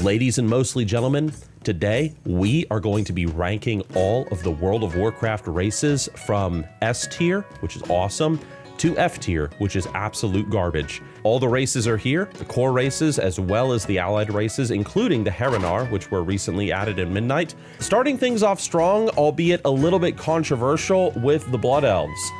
Ladies and mostly gentlemen, today we are going to be ranking all of the World of Warcraft races from S tier, which is awesome, to F tier, which is absolute garbage. All the races are here, the core races as well as the allied races, including the Harronir, which were recently added in Midnight. Starting things off strong, albeit a little bit controversial, with the Blood Elves.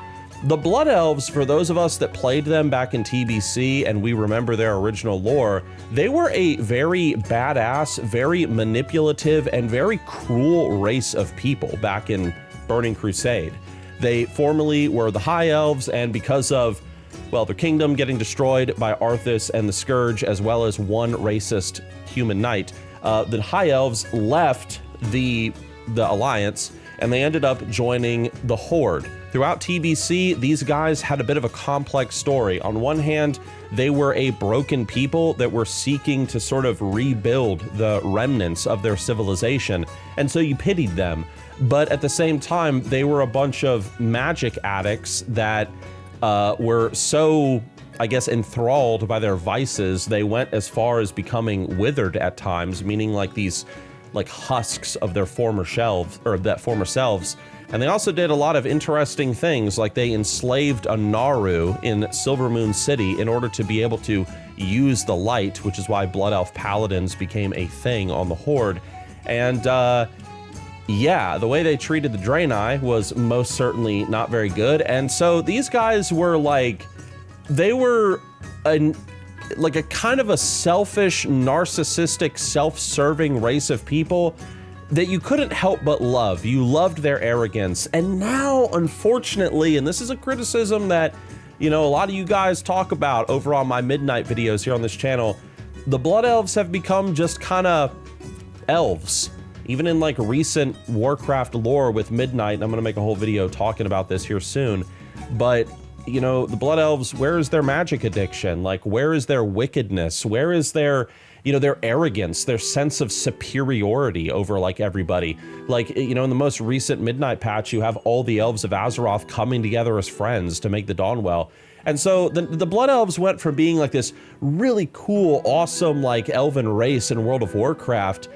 The Blood Elves, for those of us that played them back in TBC and we remember their original lore, they were a very badass, very manipulative, and very cruel race of people back in Burning Crusade. They formerly were the High Elves, and because of, well, their kingdom getting destroyed by Arthas and the Scourge, as well as one racist human knight, the High Elves left the Alliance, and they ended up joining the Horde. Throughout TBC, these guys had a bit of a complex story. On one hand, they were a broken people that were seeking to sort of rebuild the remnants of their civilization, and so you pitied them. But at the same time, they were a bunch of magic addicts that were so, I guess, enthralled by their vices, they went as far as becoming withered at times, meaning like these like husks of their former selves. And they also did a lot of interesting things, like they enslaved a Naru in Silvermoon City in order to be able to use the light, which is why Blood Elf Paladins became a thing on the Horde. And yeah, the way they treated the Draenei was most certainly not very good. And so these guys were like, they were like a kind of a selfish, narcissistic, self-serving race of people that you couldn't help but love. You loved their arrogance. And now, unfortunately, and this is a criticism that, you know, a lot of you guys talk about over on my Midnight videos here on this channel, the Blood Elves have become just kind of elves. Even in like recent Warcraft lore with Midnight, and I'm going to make a whole video talking about this here soon, but you know, the Blood Elves, where is their magic addiction? Like, where is their wickedness? Where is their, you know, their arrogance, their sense of superiority over like everybody? Like, you know, in the most recent Midnight patch, you have all the elves of Azeroth coming together as friends to make the Dawnwell. And so the Blood Elves went from being like this really cool, awesome, like elven race in World of Warcraft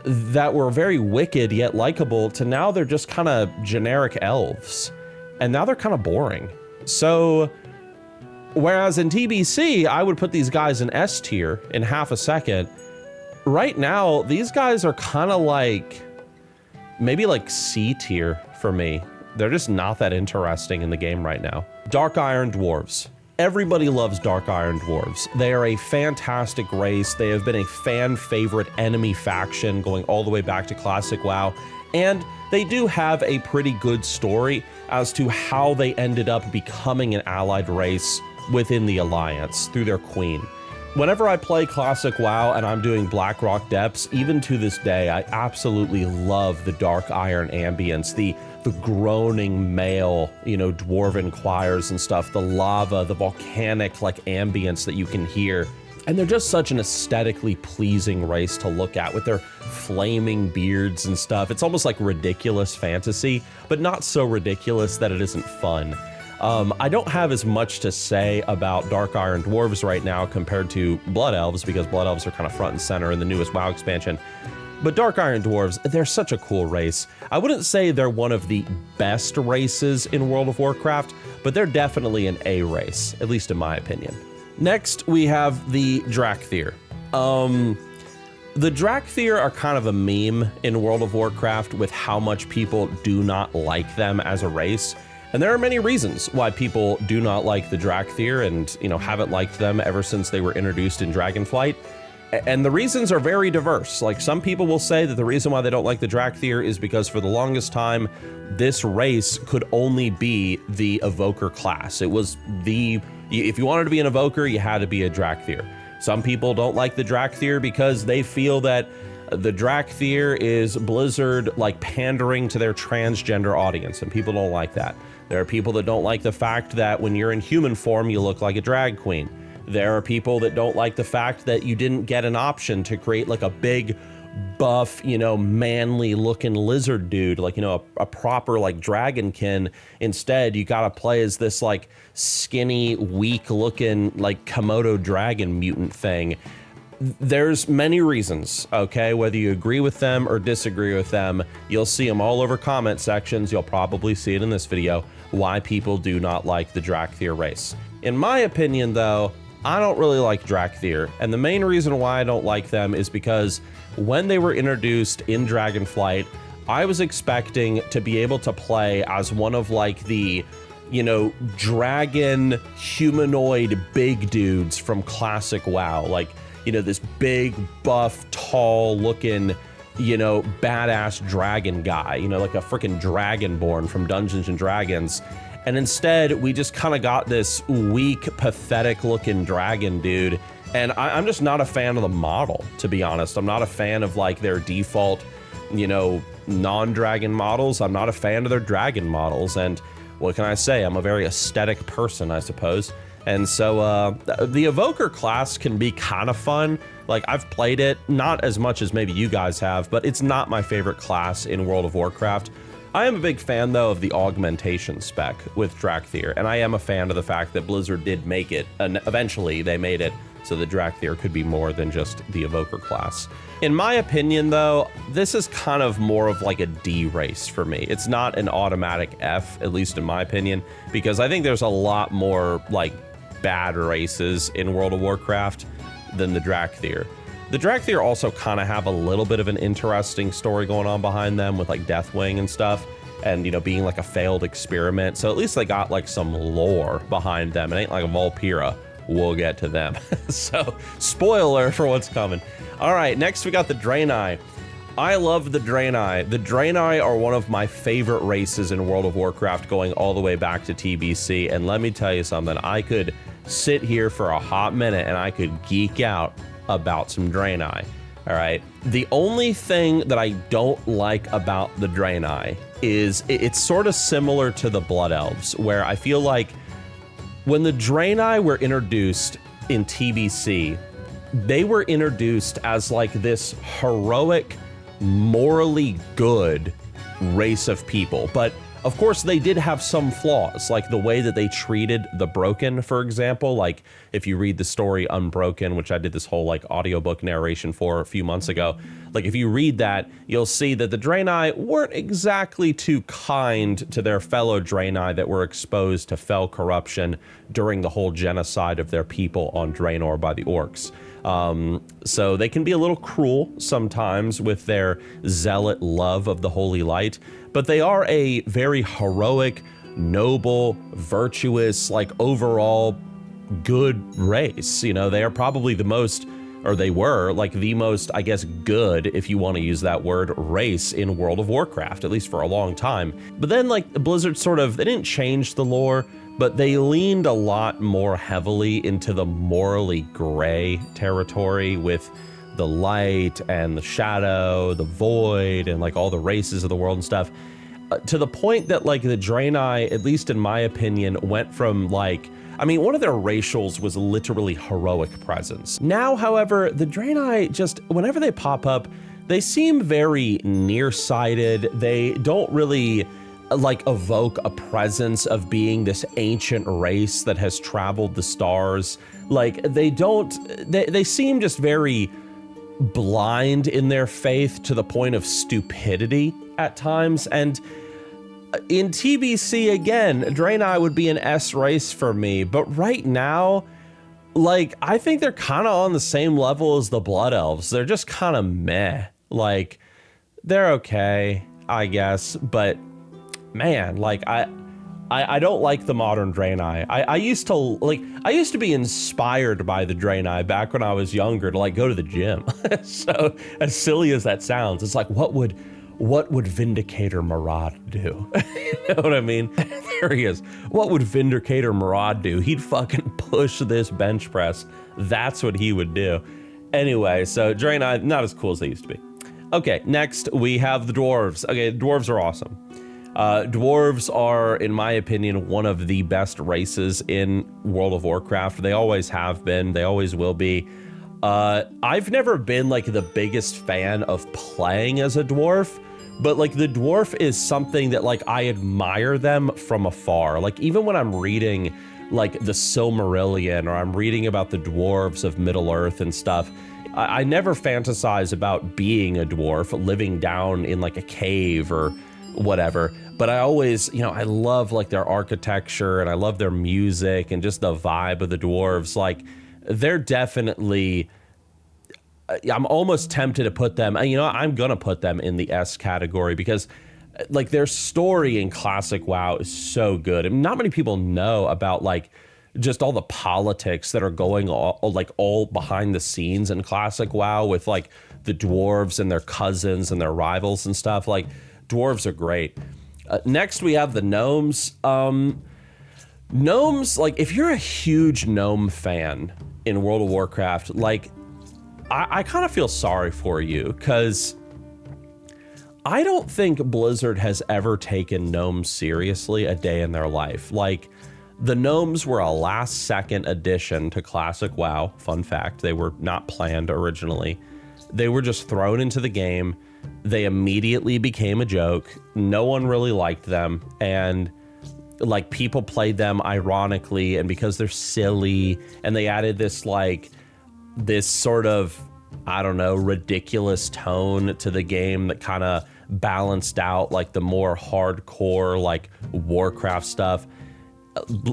that were very wicked yet likable, to now they're just kind of generic elves. And now they're kind of boring. So, whereas in TBC, I would put these guys in S tier in half a second, right now, these guys are kind of like, maybe like C tier for me. They're just not that interesting in the game right now. Dark Iron Dwarves. Everybody loves Dark Iron Dwarves. They are a fantastic race. They have been a fan favorite enemy faction going all the way back to Classic WoW. And they do have a pretty good story as to how they ended up becoming an allied race within the Alliance through their queen. Whenever I play Classic WoW and I'm doing Blackrock Depths, even to this day, I absolutely love the Dark Iron ambience, the groaning male, you know, dwarven choirs and stuff, the lava, the volcanic like ambience that you can hear. And they're just such an aesthetically pleasing race to look at with their flaming beards and stuff. It's almost like ridiculous fantasy, but not so ridiculous that it isn't fun. I don't have as much to say about Dark Iron Dwarves right now compared to Blood Elves, because Blood Elves are kind of front and center in the newest WoW expansion. But Dark Iron Dwarves, they're such a cool race. I wouldn't say they're one of the best races in World of Warcraft, but they're definitely an A race, at least in my opinion. Next, we have the Dracthyr. The Dracthyr are kind of a meme in World of Warcraft with how much people do not like them as a race. And there are many reasons why people do not like the Dracthyr and, you know, haven't liked them ever since they were introduced in Dragonflight. And the reasons are very diverse. Like, some people will say that the reason why they don't like the Dracthyr is because for the longest time, this race could only be the Evoker class. It was if you wanted to be an Evoker, you had to be a Dracthyr. Some people don't like the Dracthyr because they feel that the Dracthyr is Blizzard like pandering to their transgender audience, and people don't like that. There are people that don't like the fact that when you're in human form, you look like a drag queen. There are people that don't like the fact that you didn't get an option to create like a big buff, you know, manly looking lizard dude, like, you know, a proper like dragonkin. Instead, you gotta play as this like skinny, weak looking like Komodo dragon mutant thing. There's many reasons, okay? Whether you agree with them or disagree with them, you'll see them all over comment sections. You'll probably see it in this video, why people do not like the Dracthyr race. In my opinion, though, I don't really like Dracthyr, and the main reason why I don't like them is because when they were introduced in Dragonflight, I was expecting to be able to play as one of like the, you know, dragon humanoid big dudes from classic WoW. Like, you know, this big, buff, tall looking, you know, badass dragon guy, you know, like a freaking Dragonborn from Dungeons and Dragons. And instead, we just kind of got this weak, pathetic looking dragon dude. And I'm just not a fan of the model, to be honest. I'm not a fan of like their default, you know, non-dragon models. I'm not a fan of their dragon models. And what can I say? I'm a very aesthetic person, I suppose. And so the Evoker class can be kind of fun. Like, I've played it, not as much as maybe you guys have, but it's not my favorite class in World of Warcraft. I am a big fan, though, of the augmentation spec with Dracthyr, and I am a fan of the fact that Blizzard did make it, and eventually they made it so the Dracthyr could be more than just the Evoker class. In my opinion, though, this is kind of more of like a D race for me. It's not an automatic F, at least in my opinion, because I think there's a lot more like bad races in World of Warcraft than the Dracthyr. The Dracthyr also kind of have a little bit of an interesting story going on behind them with like Deathwing and stuff, and, you know, being like a failed experiment. So at least they got like some lore behind them. It ain't like a Vulpera. We'll get to them. So, spoiler for what's coming. All right, next we got the Draenei. I love the Draenei. The Draenei are one of my favorite races in World of Warcraft, going all the way back to TBC. And let me tell you something, I could sit here for a hot minute and I could geek out about some Draenei. All right. The only thing that I don't like about the Draenei is it's sort of similar to the Blood Elves, where I feel like when the Draenei were introduced in TBC, they were introduced as like this heroic, morally good race of people. But of course, they did have some flaws, like the way that they treated the Broken, for example. Like, if you read the story Unbroken, which I did this whole like audiobook narration for a few months ago, like if you read that, you'll see that the Draenei weren't exactly too kind to their fellow Draenei that were exposed to fell corruption during the whole genocide of their people on Draenor by the Orcs. So they can be a little cruel sometimes with their zealot love of the Holy Light, but they are a very heroic, noble, virtuous, like overall good race. You know, they are probably the most, or they were like the most, I guess, good, if you want to use that word, race in World of Warcraft, at least for a long time. But then like Blizzard sort of, they didn't change the lore, but they leaned a lot more heavily into the morally gray territory with the light and the shadow, the void, and like all the races of the world and stuff, to the point that like the Draenei, at least in my opinion, went from like, I mean, one of their racials was literally heroic presence. Now, however, the Draenei just, whenever they pop up, they seem very nearsighted. They don't really like evoke a presence of being this ancient race that has traveled the stars. Like they don't, they seem just very blind in their faith to the point of stupidity at times. And in TBC, again, Draenei would be an S race for me, but right now, like, I think they're kind of on the same level as the Blood Elves. They're just kind of meh. Like, they're okay, I guess, but man, like, I don't like the modern Draenei. I used to be inspired by the Draenei back when I was younger to like go to the gym. So as silly as that sounds, it's like, what would Vindicator Maraud do? You know what I mean? There he is. What would Vindicator Maraud do? He'd fucking push this bench press. That's what he would do. Anyway, so Draenei, not as cool as they used to be. Okay, next we have the Dwarves. Okay, Dwarves are awesome. Dwarves are, in my opinion, one of the best races in World of Warcraft. They always have been. They always will be. I've never been like the biggest fan of playing as a dwarf, but like the dwarf is something that like I admire them from afar. Like even when I'm reading like the Silmarillion or I'm reading about the dwarves of Middle Earth and stuff, I never fantasize about being a dwarf, living down in like a cave or whatever. But I always, I love like their architecture and I love their music and just the vibe of the dwarves. Like they're definitely, I'm almost tempted to put them, I'm going to put them in the S category because like their story in classic WoW is so good. And not many people know about like just all the politics that are going all behind the scenes in classic WoW with like the dwarves and their cousins and their rivals and stuff. Like dwarves are great. Next we have the gnomes. Gnomes, like if you're a huge gnome fan in World of Warcraft, like I kind of feel sorry for you because I don't think Blizzard has ever taken gnomes seriously a day in their life. Like the gnomes were a last second addition to classic WoW. Fun fact, they were not planned originally. They were just thrown into the game. They immediately became a joke. No one really liked them. And like people played them ironically and because they're silly, and they added this sort of, I don't know, ridiculous tone to the game that kind of balanced out like the more hardcore like Warcraft stuff.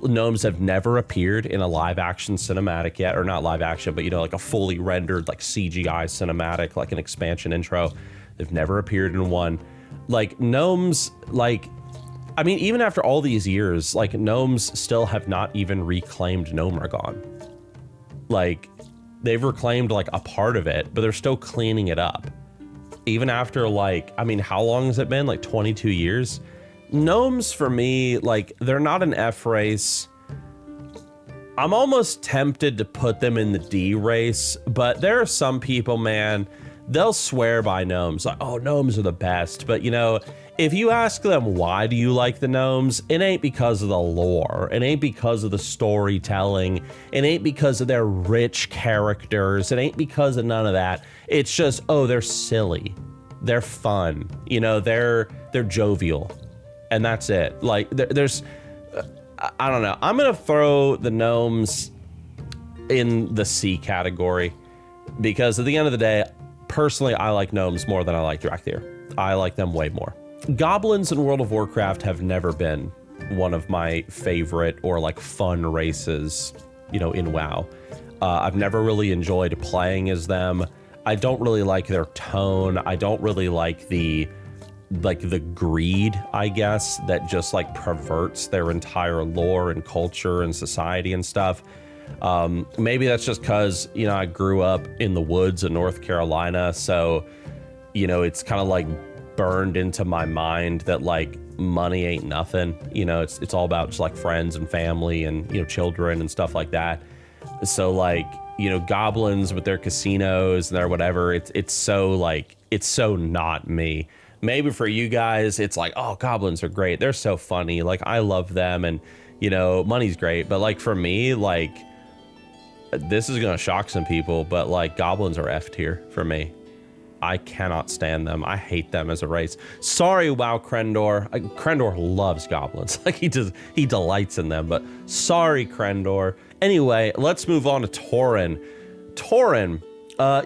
Gnomes have never appeared in a live action cinematic yet, or not live action, but like a fully rendered like CGI cinematic, like an expansion intro. They've never appeared in one. Like gnomes, like, I mean, even after all these years, like gnomes still have not even reclaimed Gnomeregan. Like they've reclaimed like a part of it, but they're still cleaning it up. Even after like, I mean, how long has it been? Like 22 years? Gnomes for me, like they're not an F race. I'm almost tempted to put them in the D race, but there are some people, man, they'll swear by gnomes. Like, oh, gnomes are the best. But if you ask them, why do you like the gnomes? It ain't because of the lore. It ain't because of the storytelling. It ain't because of their rich characters. It ain't because of none of that. It's just, oh, they're silly. They're fun. They're jovial. And that's it. Like there's, I don't know. I'm going to throw the gnomes in the C category because at the end of the day, personally, I like gnomes more than I like Dracthyr. I like them way more. Goblins in World of Warcraft have never been one of my favorite or like fun races, in WoW. I've never really enjoyed playing as them. I don't really like their tone. I don't really like the greed, I guess, that just like perverts their entire lore and culture and society and stuff. Maybe that's just because, I grew up in the woods in North Carolina. So, it's kind of like burned into my mind that like money ain't nothing. It's all about just like friends and family and, children and stuff like that. So like, goblins with their casinos and their whatever, it's so not me. Maybe for you guys, it's like, oh, goblins are great. They're so funny. Like, I love them. And, money's great. But, like, for me, like, this is going to shock some people. But, like, goblins are F tier for me. I cannot stand them. I hate them as a race. Sorry, WoW Krendor. Krendor loves goblins. Like, he delights in them. But sorry, Krendor. Anyway, let's move on to Tauren. Tauren.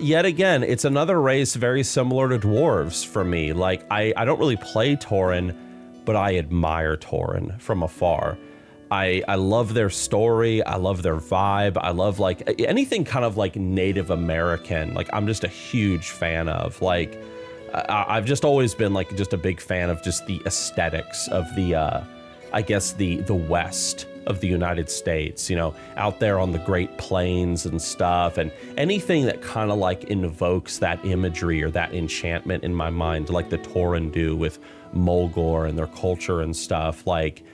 Yet again, it's another race very similar to dwarves for me. Like, I don't really play Tauren, but I admire Tauren from afar. I love their story. I love their vibe. I love like anything kind of like Native American. Like, I'm just a huge fan of. Like, I've just always been like just a big fan of just the aesthetics of the, I guess the West of the United States, out there on the Great Plains and stuff, and anything that kind of like invokes that imagery or that enchantment in my mind, like the Tauren do with Mulgore and their culture and stuff. Like,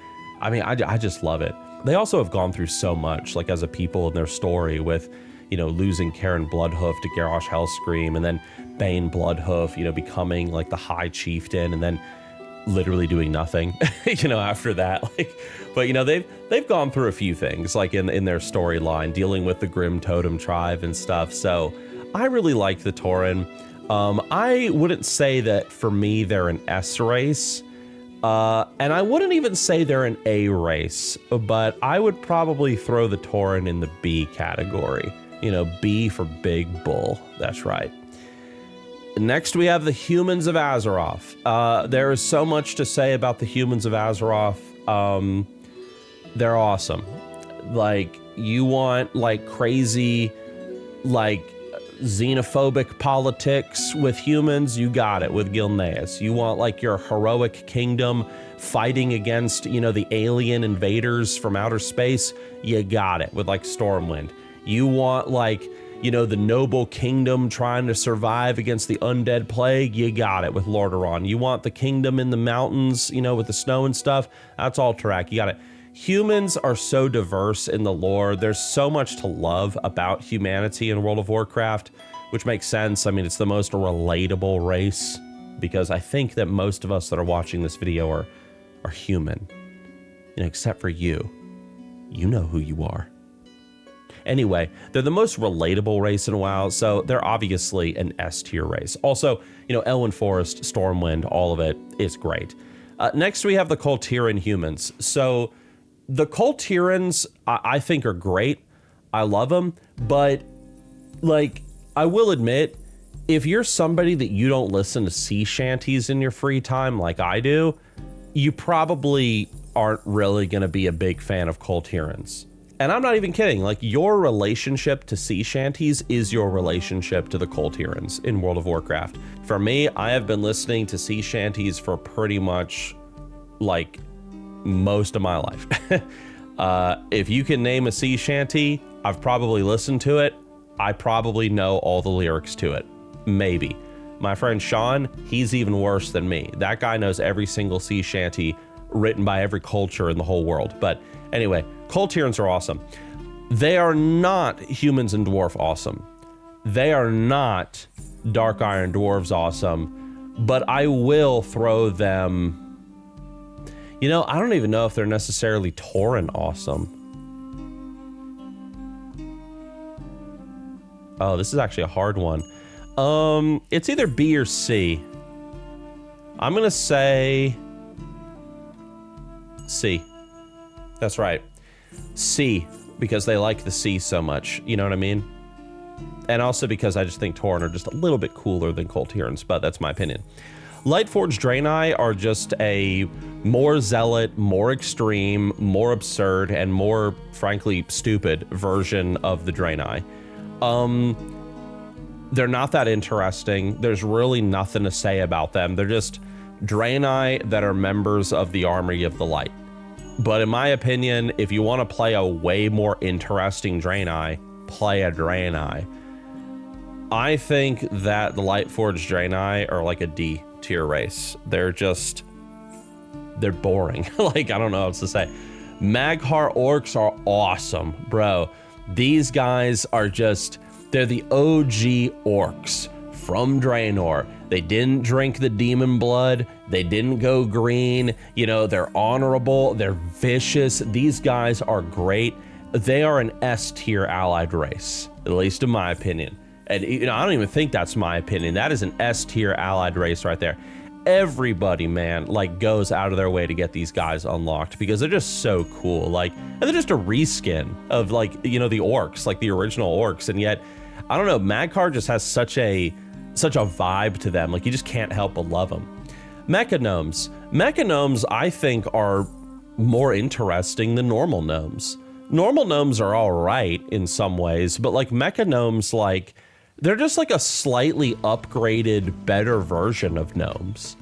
I mean, I just love it. They also have gone through so much, like as a people in their story with, losing Karen Bloodhoof to Garrosh Hellscream, and then Bane Bloodhoof, becoming like the High Chieftain, and then literally doing nothing, after that. Like, but they've gone through a few things, like in their storyline, dealing with the Grim Totem tribe and stuff. So I really like the Tauren. I wouldn't say that for me they're an S race, and I wouldn't even say they're an A race, but I would probably throw the Tauren in the B category. B for Big Bull. That's right. Next, we have the humans of Azeroth. There is so much to say about the humans of Azeroth. They're awesome. Like, you want like crazy, like xenophobic politics with humans, you got it with Gilneas. You want like your heroic kingdom fighting against, the alien invaders from outer space, you got it with like Stormwind. You want like, the noble kingdom trying to survive against the undead plague, you got it with Lordaeron. You want the kingdom in the mountains, with the snow and stuff, that's Alterac, you got it. Humans are so diverse in the lore. There's so much to love about humanity in World of Warcraft, which makes sense. I mean, it's the most relatable race because I think that most of us that are watching this video are human, except for you. You know who you are. Anyway, they're the most relatable race in a while, so they're obviously an S tier race. Also, Elwyn Forest, Stormwind, all of it is great. Next, we have the Kul Tiran humans. So the Kul Tirans, I think, are great. I love them, but like, I will admit, if you're somebody that you don't listen to sea shanties in your free time like I do, you probably aren't really going to be a big fan of Kul Tirans. And I'm not even kidding. Like, your relationship to sea shanties is your relationship to the Kul Tirans in World of Warcraft. For me, I have been listening to sea shanties for pretty much like most of my life. If you can name a sea shanty, I've probably listened to it. I probably know all the lyrics to it. Maybe. My friend Sean, he's even worse than me. That guy knows every single sea shanty written by every culture in the whole world. But anyway, Kul Tirans are awesome. They are not humans and dwarf awesome. They are not Dark Iron Dwarves awesome. But I will throw them... I don't even know if they're necessarily Tauren awesome. Oh, this is actually a hard one. It's either B or C. I'm gonna say C. That's right. C, because they like the sea so much. You know what I mean? And also because I just think Tauren are just a little bit cooler than Kul Tirans, but that's my opinion. Lightforged Draenei are just a more zealot, more extreme, more absurd, and more, frankly, stupid version of the Draenei. They're not that interesting. There's really nothing to say about them. They're just Draenei that are members of the Army of the Light. But in my opinion, if you want to play a way more interesting Draenei, play a Draenei. I think that the Lightforged Draenei are like a D tier race. They're boring. Like, I don't know what else to say. Mag'har Orcs are awesome, bro. These guys are they're the OG Orcs from Draenor. They didn't drink the demon blood. They didn't go green. They're honorable. They're vicious. These guys are great. They are an S tier allied race, at least in my opinion. And I don't even think that's my opinion. That is an S tier allied race right there. Everybody, man, like, goes out of their way to get these guys unlocked because they're just so cool. Like, and they're just a reskin of, like, the orcs, like the original orcs. And yet, I don't know, Mag'har just has such a vibe to them. Like, you just can't help but love them. Mechagnomes. Mechagnomes, I think, are more interesting than normal gnomes. Normal gnomes are all right in some ways, but like Mechagnomes, like, they're just like a slightly upgraded, better version of gnomes.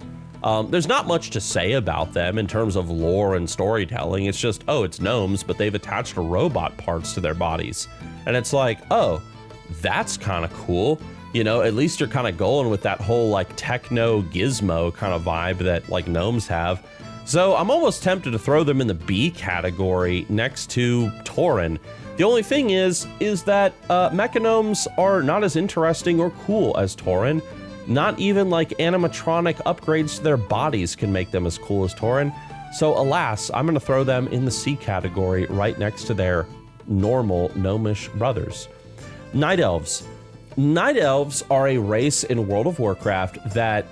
There's not much to say about them in terms of lore and storytelling. It's just, oh, it's gnomes, but they've attached robot parts to their bodies. And it's like, oh, that's kind of cool. At least you're kind of going with that whole like techno gizmo kind of vibe that like gnomes have. So I'm almost tempted to throw them in the B category next to Tauren. The only thing is that Mechagnomes are not as interesting or cool as Tauren. Not even like animatronic upgrades to their bodies can make them as cool as Tauren. So alas, I'm gonna throw them in the C category right next to their normal gnomish brothers. Night Elves. Night Elves are a race in World of Warcraft that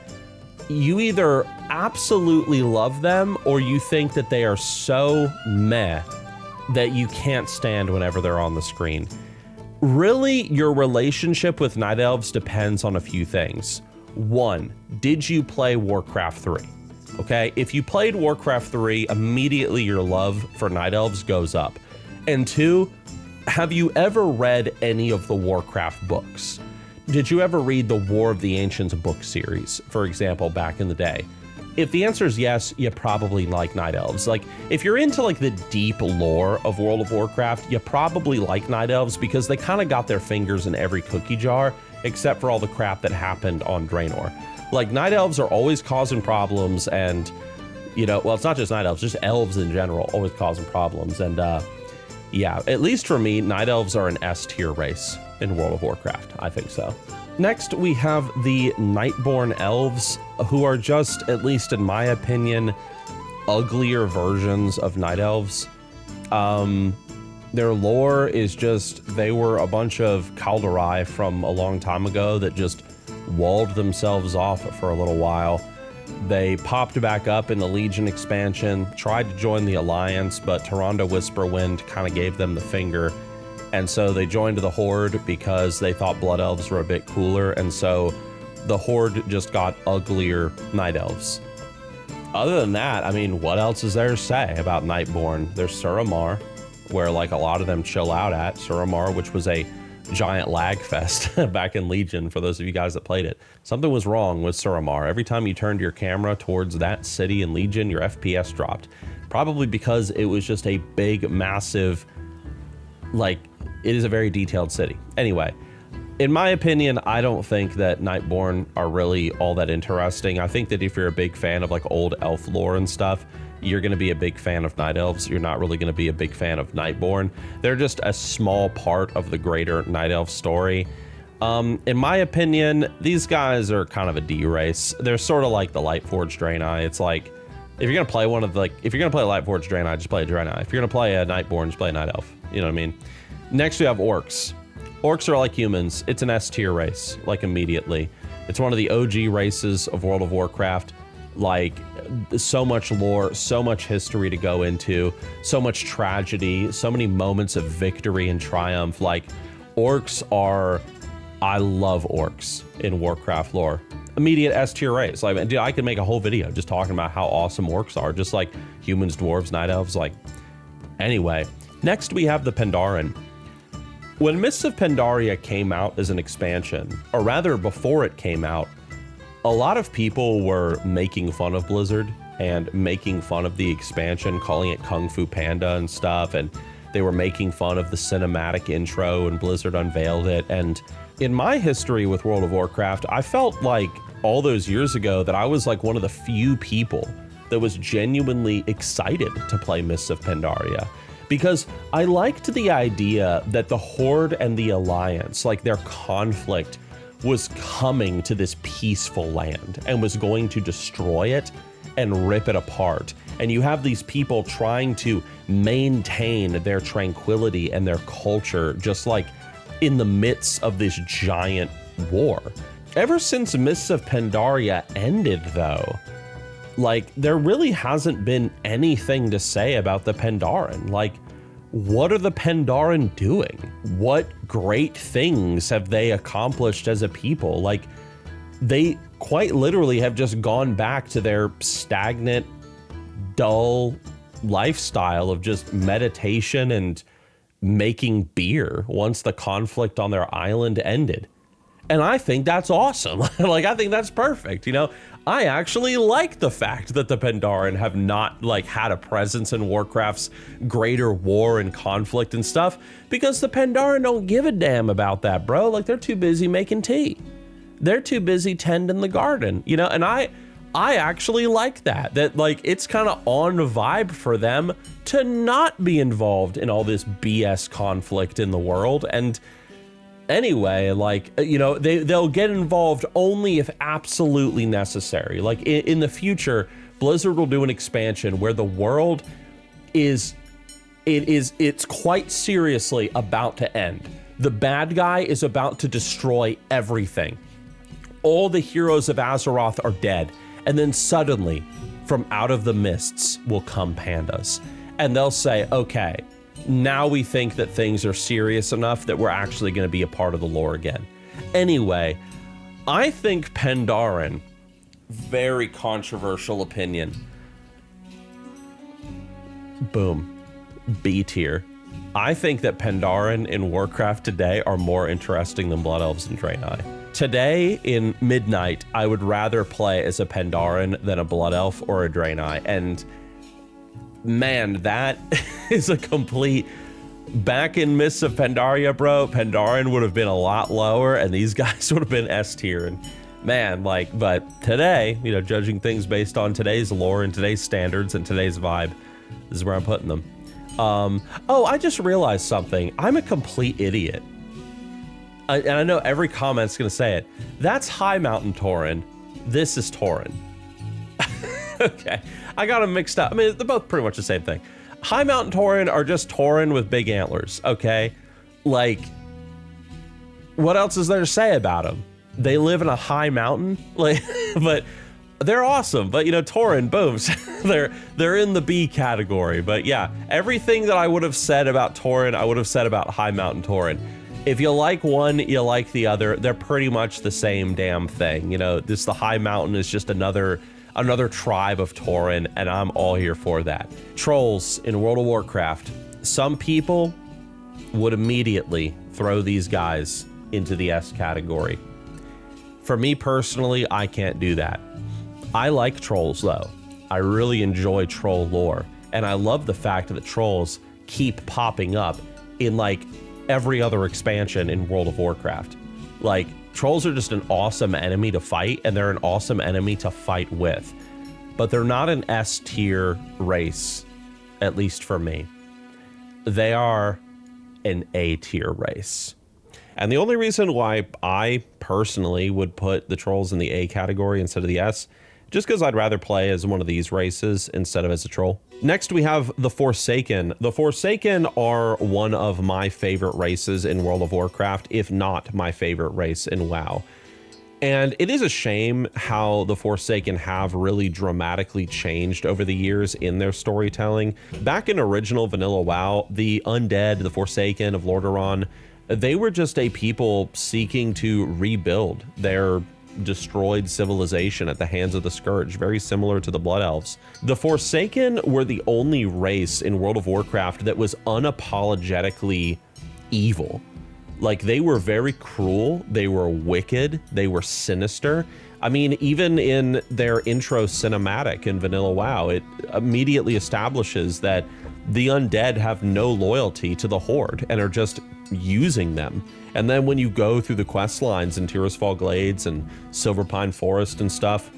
you either absolutely love them or you think that they are so meh that you can't stand whenever they're on the screen. Really, your relationship with Night Elves depends on a few things. One, did you play Warcraft 3? Okay, if you played Warcraft 3, immediately your love for Night Elves goes up. And two, have you ever read any of the Warcraft books? Did you ever read the War of the Ancients book series, for example, back in the day? If the answer is yes, you probably like Night Elves. Like, if you're into like the deep lore of World of Warcraft, you probably like Night Elves because they kind of got their fingers in every cookie jar, except for all the crap that happened on Draenor. Like, Night Elves are always causing problems, and, you know, well, it's not just Night Elves, just elves in general, always causing problems. And yeah, at least for me, Night Elves are an S tier race in World of Warcraft. I think so. Next, we have the Nightborne elves, who are just, at least in my opinion, uglier versions of Night Elves. Their lore is just, they were a bunch of Kaldari from a long time ago that just walled themselves off for a little while. They popped back up in the Legion expansion, tried to join the Alliance, but Tyrande Whisperwind kind of gave them the finger. And so they joined the Horde because they thought Blood Elves were a bit cooler. And so the Horde just got uglier Night Elves. Other than that, I mean, what else is there to say about Nightborne? There's Suramar, where like a lot of them chill out at. Suramar, which was a giant lag fest back in Legion, for those of you guys that played it. Something was wrong with Suramar. Every time you turned your camera towards that city in Legion, your FPS dropped. Probably because it was just a big, massive, like, it is a very detailed city. Anyway, in my opinion, I don't think that Nightborne are really all that interesting. I think that if you're a big fan of like old elf lore and stuff, you're going to be a big fan of Night Elves. You're not really going to be a big fan of Nightborne. They're just a small part of the greater Night Elf story. In my opinion, these guys are kind of a D race. They're sort of like the Lightforged Draenei. It's like, if you're going to play one of the, like, if you're going to play a Lightforged Draenei, just play a Draenei. If you're going to play a Nightborne, just play a Night Elf. You know what I mean? Next, we have Orcs. Orcs are like humans. It's an S tier race, like immediately. It's one of the OG races of World of Warcraft. Like, so much lore, so much history to go into, so much tragedy, so many moments of victory and triumph. Like, Orcs are, I love Orcs in Warcraft lore. Immediate S tier race. Like, dude, I could make a whole video just talking about how awesome Orcs are, just like humans, dwarves, night elves. Like, anyway, next we have the Pandaren. When Mists of Pandaria came out as an expansion, or rather before it came out, a lot of people were making fun of Blizzard and making fun of the expansion, calling it Kung Fu Panda and stuff, and they were making fun of the cinematic intro when Blizzard unveiled it. And in my history with World of Warcraft, I felt like all those years ago that I was like one of the few people that was genuinely excited to play Mists of Pandaria. Because I liked the idea that the Horde and the Alliance, like their conflict, was coming to this peaceful land and was going to destroy it and rip it apart. And you have these people trying to maintain their tranquility and their culture, just like in the midst of this giant war. Ever since Mists of Pandaria ended, though, like, there really hasn't been anything to say about the Pandaren. Like, what are the Pandaren doing? What great things have they accomplished as a people? Like, they quite literally have just gone back to their stagnant, dull lifestyle of just meditation and making beer once the conflict on their island ended. And I think that's awesome. Like, I think that's perfect. You know, I actually like the fact that the Pandaren have not like had a presence in Warcraft's greater war and conflict and stuff, because the Pandaren don't give a damn about that, bro. Like, they're too busy making tea. They're too busy tending the garden, you know? And I actually like that like it's kind of on vibe for them to not be involved in all this BS conflict in the world. And anyway, like, you know, they'll get involved only if absolutely necessary. Like, in the future, Blizzard will do an expansion where the world it's quite seriously about to end. The bad guy is about to destroy everything. All the heroes of Azeroth are dead. And then suddenly, from out of the mists will come pandas. And they'll say, okay, now we think that things are serious enough that we're actually going to be a part of the lore again. Anyway, I think Pandaren, very controversial opinion. Boom. B tier. I think that Pandaren in Warcraft today are more interesting than Blood Elves and Draenei. Today, in Midnight, I would rather play as a Pandaren than a Blood Elf or a Draenei. And man, that is a complete... Back in Mists of Pandaria, bro, Pandaren would have been a lot lower, and these guys would have been S tier. And man, like, but today, you know, judging things based on today's lore and today's standards and today's vibe, this is where I'm putting them. Oh, I just realized something. I'm a complete idiot. And I know every comment's gonna say it. That's Highmountain Tauren. This is Tauren. Okay, I got them mixed up. I mean, they're both pretty much the same thing. Highmountain Tauren are just Tauren with big antlers, okay? Like, what else is there to say about them? They live in a high mountain, like, but they're awesome. But you know, Tauren, boom, they're in the B category. But yeah, everything that I would have said about Tauren, I would have said about Highmountain Tauren. If you like one, you like the other. They're pretty much the same damn thing. You know, the High Mountain is just another tribe of Tauren, and I'm all here for that. Trolls in World of Warcraft. Some people would immediately throw these guys into the S category. For me personally, I can't do that. I like trolls though. I really enjoy troll lore, and I love the fact that trolls keep popping up in like every other expansion in World of Warcraft. Like, trolls are just an awesome enemy to fight, and they're an awesome enemy to fight with. But they're not an S tier race, at least for me. They are an A tier race. And the only reason why I personally would put the trolls in the A category instead of the S, just because I'd rather play as one of these races instead of as a troll. Next, we have the Forsaken. The Forsaken are one of my favorite races in World of Warcraft, if not my favorite race in WoW. And it is a shame how the Forsaken have really dramatically changed over the years in their storytelling. Back in original vanilla WoW, the undead, the Forsaken of Lordaeron, they were just a people seeking to rebuild their destroyed civilization at the hands of the Scourge, very similar to the Blood Elves. The Forsaken were the only race in World of Warcraft that was unapologetically evil. Like, they were very cruel, they were wicked, they were sinister. I mean, even in their intro cinematic in vanilla WoW, it immediately establishes that the undead have no loyalty to the Horde and are just using them. And then when you go through the quest lines in Tirisfal Glades and Silverpine Forest and stuff,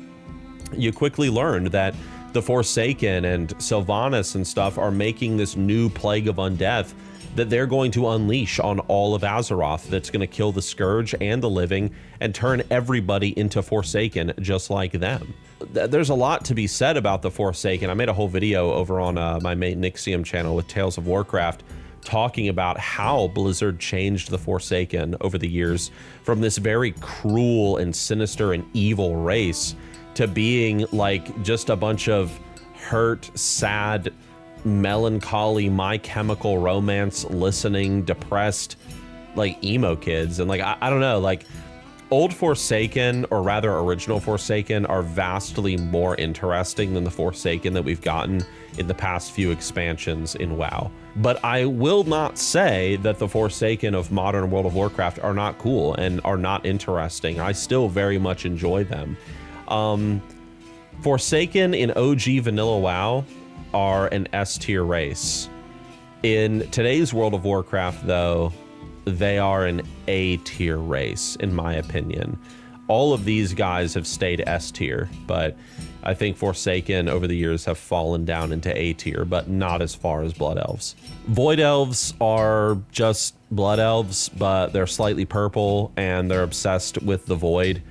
you quickly learned that the Forsaken and Sylvanas and stuff are making this new plague of undeath that they're going to unleash on all of Azeroth, that's going to kill the Scourge and the living and turn everybody into Forsaken just like them. There's a lot to be said about the Forsaken. I made a whole video over on my main Nixxiom channel with Tales of Warcraft talking about how Blizzard changed the Forsaken over the years from this very cruel and sinister and evil race to being like just a bunch of hurt, sad, melancholy, My Chemical Romance listening, depressed, like emo kids. And like, I don't know, like old Forsaken, or rather original Forsaken, are vastly more interesting than the Forsaken that we've gotten in the past few expansions in WoW. But I will not say that the Forsaken of modern World of Warcraft are not cool and are not interesting. I still very much enjoy them. Forsaken in OG vanilla WoW are an S tier race. In today's World of Warcraft though, they are an A tier race in my opinion. All of these guys have stayed S tier, but I think Forsaken over the years have fallen down into A tier, but not as far as Blood Elves. Void Elves are just Blood Elves, but they're slightly purple and they're obsessed with the Void.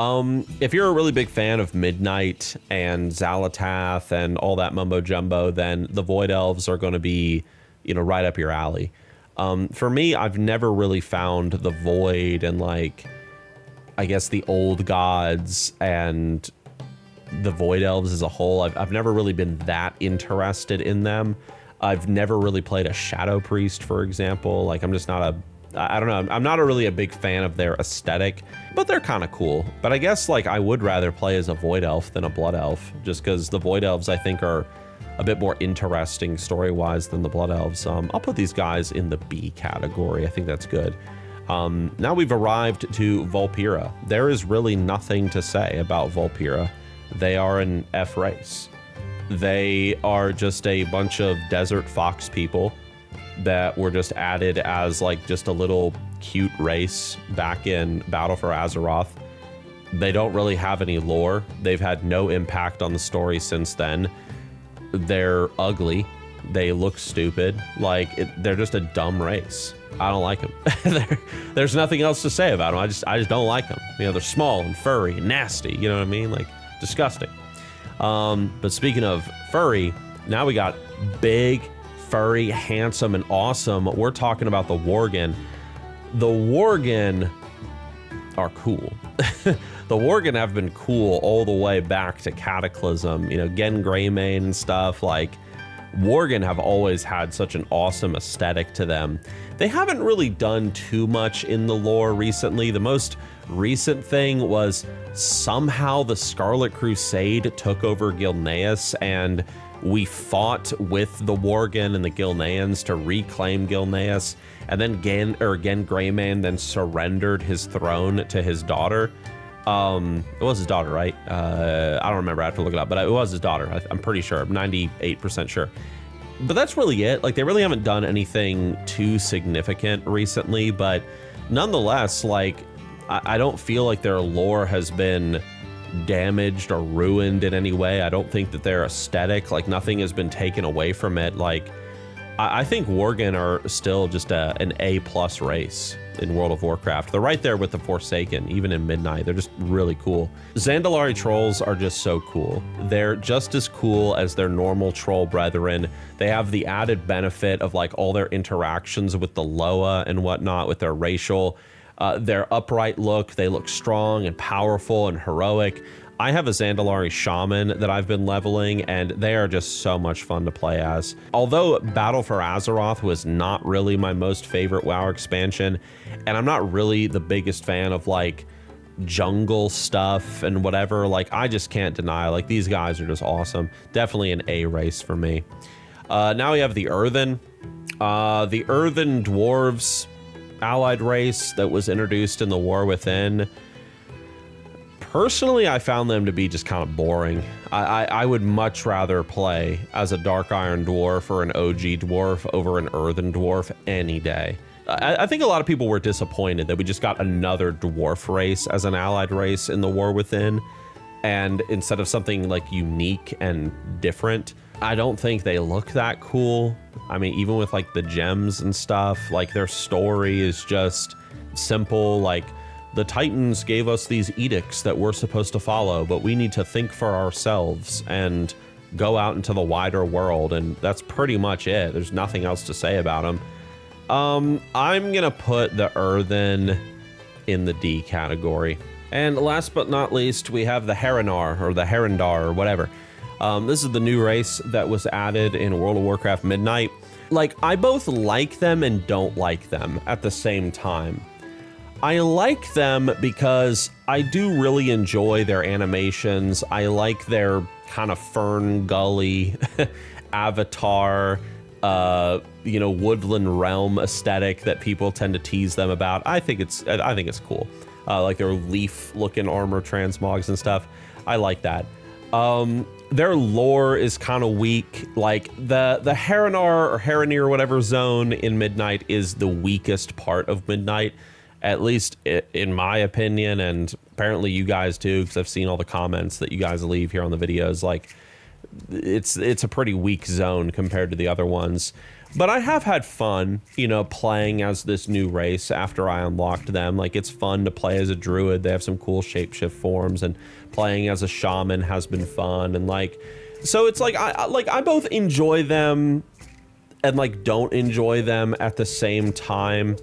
If you're a really big fan of Midnight and Xalatath and all that mumbo jumbo, then the Void Elves are going to be, you know, right up your alley. For me, I've never really found the Void and like, I guess the old gods and the Void Elves as a whole. I've never really been that interested in them. I've never really played a Shadow Priest, for example. Like, I'm just not I don't know, I'm not really a big fan of their aesthetic, but they're kind of cool. But I guess, like, I would rather play as a Void Elf than a Blood Elf, just because the Void Elves, I think, are a bit more interesting story-wise than the Blood Elves. I'll put these guys in the B category. I think that's good. Now we've arrived to Vulpera. There is really nothing to say about Vulpera. They are an F race. They are just a bunch of desert fox people that were just added as like just a little cute race back in Battle for Azeroth. They don't really have any lore. They've had no impact on the story since then. They're ugly. They look stupid. Like, they're just a dumb race. I don't like them. There's nothing else to say about them. I just don't like them. You know, they're small and furry and nasty. You know what I mean? Like, disgusting. But speaking of furry, now we got big, furry, handsome, and awesome. We're talking about the Worgen. The Worgen are cool. The Worgen have been cool all the way back to Cataclysm. You know, Gen Greymane and stuff. Like, Worgen have always had such an awesome aesthetic to them. They haven't really done too much in the lore recently. The most recent thing was somehow the Scarlet Crusade took over Gilneas, and we fought with the Worgen and the Gilneans to reclaim Gilneas, and then Gen Greymane then surrendered his throne to his daughter. It was his daughter, right? I don't remember. I have to look it up, but it was his daughter. I'm pretty sure. I'm 98% sure. But that's really it. Like, they really haven't done anything too significant recently, but nonetheless, like, I don't feel like their lore has been damaged or ruined in any way. I don't think that their aesthetic, like, nothing has been taken away from it. Like, I think Worgen are still just an A+ race in World of Warcraft. They're right there with the Forsaken, even in Midnight. They're just really cool. Zandalari trolls are just so cool. They're just as cool as their normal troll brethren. They have the added benefit of like all their interactions with the Loa and whatnot, with their racial, their upright look. They look strong and powerful and heroic. I have a Zandalari shaman that I've been leveling, and they are just so much fun to play as. Although Battle for Azeroth was not really my most favorite WoW expansion, and I'm not really the biggest fan of like jungle stuff and whatever, like I just can't deny, like these guys are just awesome. Definitely an A race for me. Now we have the Earthen. The Earthen Dwarves allied race that was introduced in the War Within. Personally, I found them to be just kind of boring. I would much rather play as a Dark Iron Dwarf or an OG Dwarf over an Earthen Dwarf any day. I think a lot of people were disappointed that we just got another Dwarf race as an allied race in the War Within, and instead of something like unique and different. I don't think they look that cool. I mean, even with like the gems and stuff, like their story is just simple, like, the Titans gave us these edicts that we're supposed to follow, but we need to think for ourselves and go out into the wider world, and that's pretty much it. There's nothing else to say about them. I'm gonna put the Earthen in the D category. And last but not least, we have the Harronir, or the Harrondar, or whatever. This is the new race that was added in World of Warcraft Midnight. Like, I both like them and don't like them at the same time. I like them because I do really enjoy their animations. I like their kind of Fern Gully avatar, you know, woodland realm aesthetic that people tend to tease them about. I think it's cool. Like their leaf looking armor transmogs and stuff. I like that. Their lore is kind of weak. Like the Harronar or Harronir or whatever zone in Midnight is the weakest part of Midnight. At least in my opinion, and apparently you guys too, because I've seen all the comments that you guys leave here on the videos. Like, it's a pretty weak zone compared to the other ones. But I have had fun, you know, playing as this new race after I unlocked them. Like, it's fun to play as a druid. They have some cool shapeshift forms, and playing as a shaman has been fun. And like, so it's like I both enjoy them and like don't enjoy them at the same time.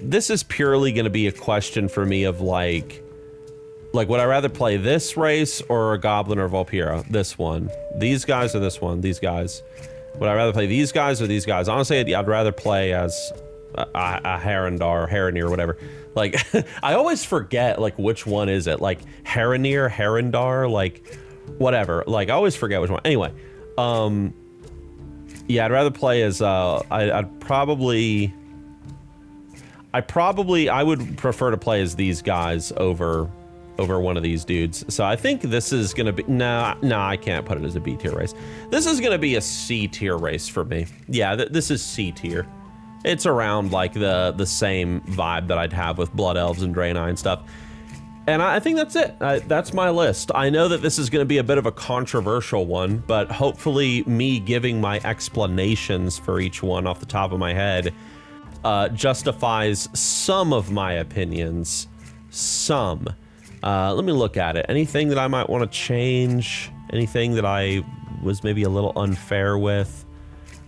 This is purely going to be a question for me of like, would I rather play this race or a Goblin or Vulpera? This one. These guys or this one? These guys. Would I rather play these guys or these guys? Honestly, I'd rather play as a Harronir, whatever. Like, I always forget, like, which one is it? Like, Harronir, Harrondar, like, whatever. Like, I always forget which one. Anyway, yeah, I'd rather play as, I would prefer to play as these guys over one of these dudes. So I think this is gonna be, no, I can't put it as a B tier race. This is gonna be a C tier race for me. Yeah, this is C tier. It's around like the same vibe that I'd have with Blood Elves and Draenei and stuff. And I think that's it. That's my list. I know that this is going to be a bit of a controversial one, but hopefully me giving my explanations for each one off the top of my head justifies some of my opinions. Some. Let me look at it. Anything that I might want to change? Anything that I was maybe a little unfair with?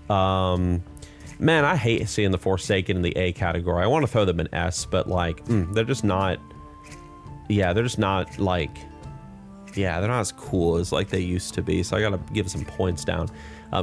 Man, I hate seeing the Forsaken in the A category. I want to throw them in S, but like, they're just not, yeah, they're just not like, yeah, they're not as cool as like they used to be. So I gotta give some points down.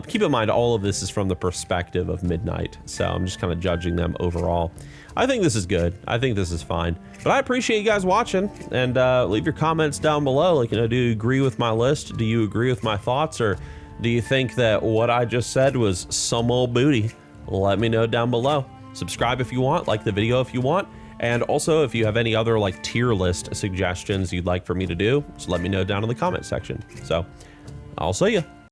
Keep in mind, all of this is from the perspective of Midnight. So I'm just kind of judging them overall. I think this is good. I think this is fine. But I appreciate you guys watching, and leave your comments down below. Like, you know, do you agree with my list? Do you agree with my thoughts? Or do you think that what I just said was some old booty? Let me know down below. Subscribe if you want, like the video if you want, and also if you have any other like tier list suggestions you'd like for me to do, just let me know down in the comment section. So I'll see ya.